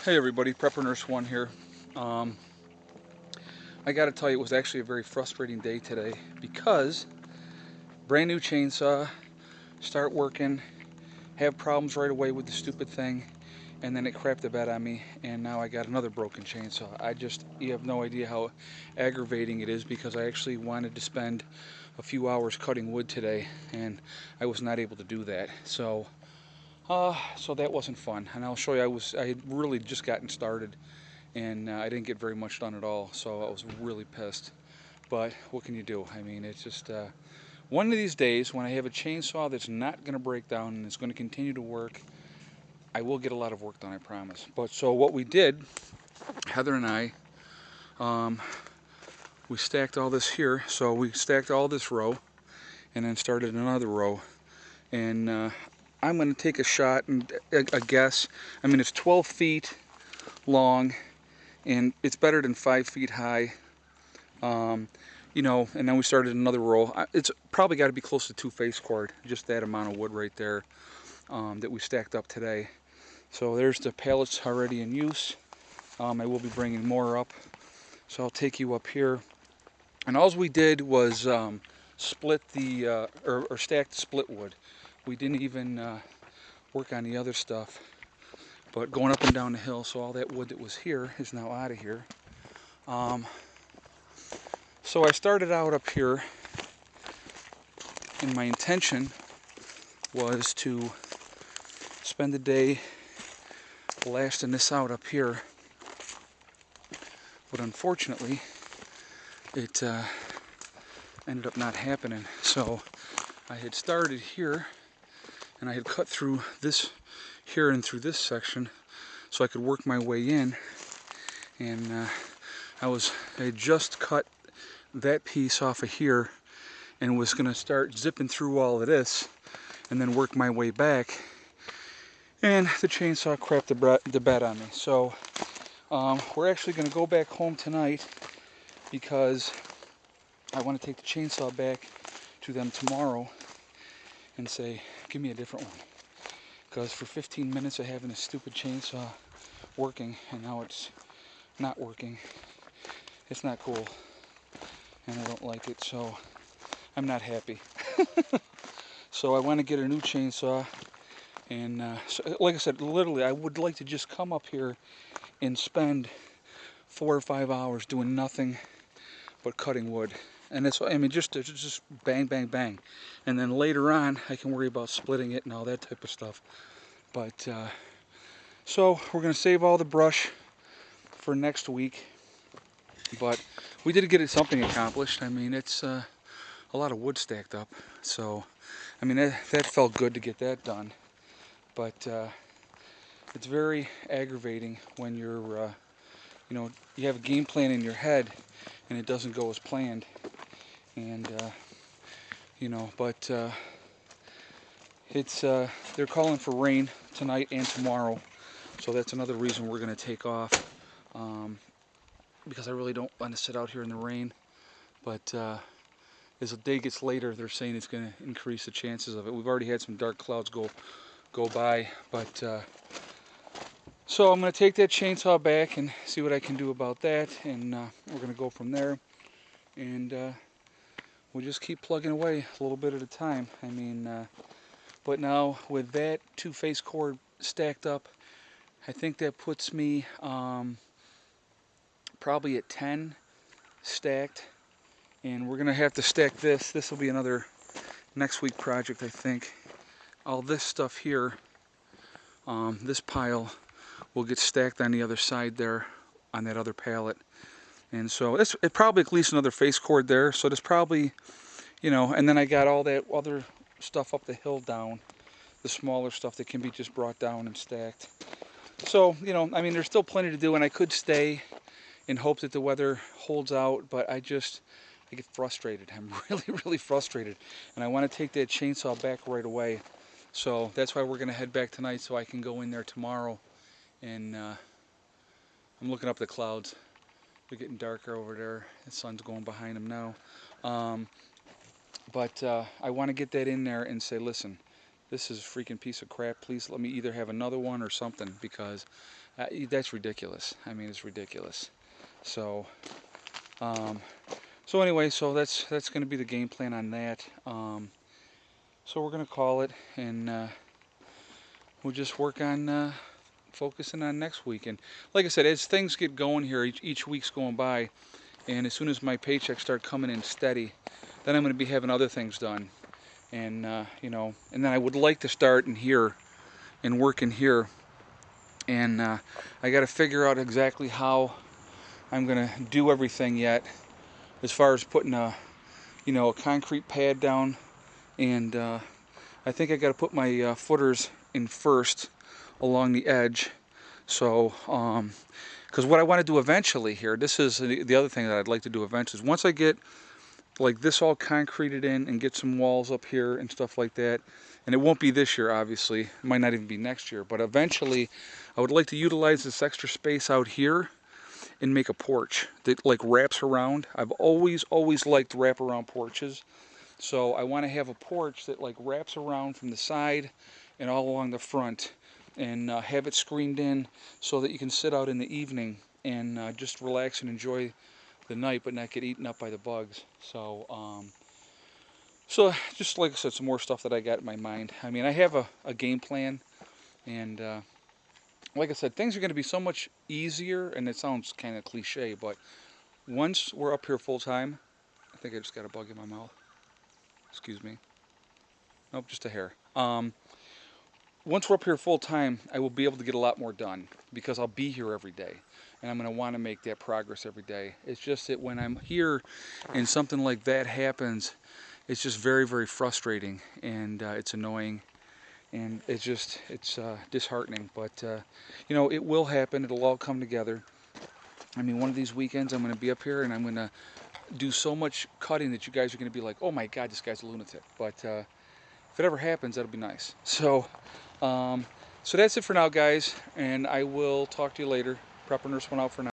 Hey everybody, Prepper Nurse One here. Um, I gotta tell you, it was actually a very frustrating day today because brand new chainsaw, start working, have problems right away with the stupid thing, and then it crapped the bed on me, and now I got another broken chainsaw. You have no idea how aggravating it is because I actually wanted to spend a few hours cutting wood today, and I was not able to do that. So that wasn't fun, and I'll show you. I had really just gotten started, and I didn't get very much done at all, so I was really pissed. But what can you do? I mean, it's just one of these days when I have a chainsaw that's not going to break down and it's going to continue to work, I will get a lot of work done, I promise. But so what we did, Heather and I, um, we stacked all this here. So we stacked all this row and then started another row. And I'm going to take a shot and a guess. I mean, it's 12 feet long and it's better than 5 feet high. And then we started another row. It's probably got to be close to 2 face cord, just that amount of wood right there that we stacked up today. So there's the pallets already in use. I will be bringing more up. So I'll take you up here. And all we did was split the, or stacked split wood. We didn't even work on the other stuff. But going up and down the hill, so all that wood that was here is now out of here. So I started out up here, and my intention was to spend the day lasting this out up here, but unfortunately it ended up not happening. So I had started here and I had cut through this here and through this section so I could work my way in, and I had just cut that piece off of here and was going to start zipping through all of this and then work my way back, and the chainsaw crapped the bed on me. So we're actually going to go back home tonight because I want to take the chainsaw back to them tomorrow and say, give me a different one. Because for 15 minutes of having a stupid chainsaw working and now it's not working, it's not cool. And I don't like it, so I'm not happy. So I want to get a new chainsaw. And so, like I said, literally, I would like to just come up here and spend 4 or 5 hours doing nothing but cutting wood. And it's, I mean, just bang, bang, bang. And then later on, I can worry about splitting it and all that type of stuff. But, so we're going to save all the brush for next week. But we did get something accomplished. I mean, it's a lot of wood stacked up. So, I mean, that felt good to get that done. But it's very aggravating when you're, you have a game plan in your head and it doesn't go as planned. And, but it's they're calling for rain tonight and tomorrow. So that's another reason we're going to take off, because I really don't want to sit out here in the rain. But as the day gets later, they're saying it's going to increase the chances of it. We've already had some dark clouds go by, but so I'm going to take that chainsaw back and see what I can do about that, and we're going to go from there, and we'll just keep plugging away a little bit at a time. I mean, but now with that 2 face cord stacked up, I think that puts me probably at 10 stacked, and we're going to have to stack this. This will be another next week project, I think. All this stuff here, this pile, will get stacked on the other side there on that other pallet. And so it probably at least another face cord there. So there's probably, and then I got all that other stuff up the hill down, the smaller stuff that can be just brought down and stacked. So, I mean, there's still plenty to do, and I could stay and hope that the weather holds out, but I get frustrated. I'm really, really frustrated. And I want to take that chainsaw back right away. So that's why we're going to head back tonight so I can go in there tomorrow. And I'm looking up the clouds. They're getting darker over there. The sun's going behind them now. But I want to get that in there and say, listen, this is a freaking piece of crap. Please let me either have another one or something, because that's ridiculous. I mean, it's ridiculous. So, so anyway, so that's going to be the game plan on that. So we're going to call it, and we'll just work on focusing on next week. And like I said, as things get going here, each week's going by, and as soon as my paychecks start coming in steady, then I'm going to be having other things done. And you know, and then I would like to start in here and work in here. And I got to figure out exactly how I'm going to do everything yet, as far as putting a concrete pad down. And I think I got to put my footers in first along the edge. So, because what I want to do eventually here, this is the other thing that I'd like to do eventually, is once I get like this all concreted in and get some walls up here and stuff like that, and it won't be this year, obviously, it might not even be next year, but eventually I would like to utilize this extra space out here and make a porch that like wraps around. I've always liked wraparound porches, so I want to have a porch that like wraps around from the side and all along the front, and have it screened in so that you can sit out in the evening and just relax and enjoy the night, but not get eaten up by the bugs. So so just like I said, some more stuff that I got in my mind. I mean, I have a game plan, and like I said, things are going to be so much easier, and it sounds kind of cliche, but once we're up here full time, I think I just got a bug in my mouth. Excuse me. Nope, just a hair. Once we're up here full time, I will be able to get a lot more done, because I'll be here every day, and I'm going to want to make that progress every day. It's just that when I'm here and something like that happens, it's just very, very frustrating, and it's annoying, and it's disheartening. But you know, it will happen. It'll all come together. I mean, one of these weekends I'm going to be up here and I'm going to do so much cutting that you guys are going to be like, oh my God, this guy's a lunatic. But if it ever happens, that'll be nice. So so that's it for now, guys, and I will talk to you later. Prepper Nurse 1 out for now.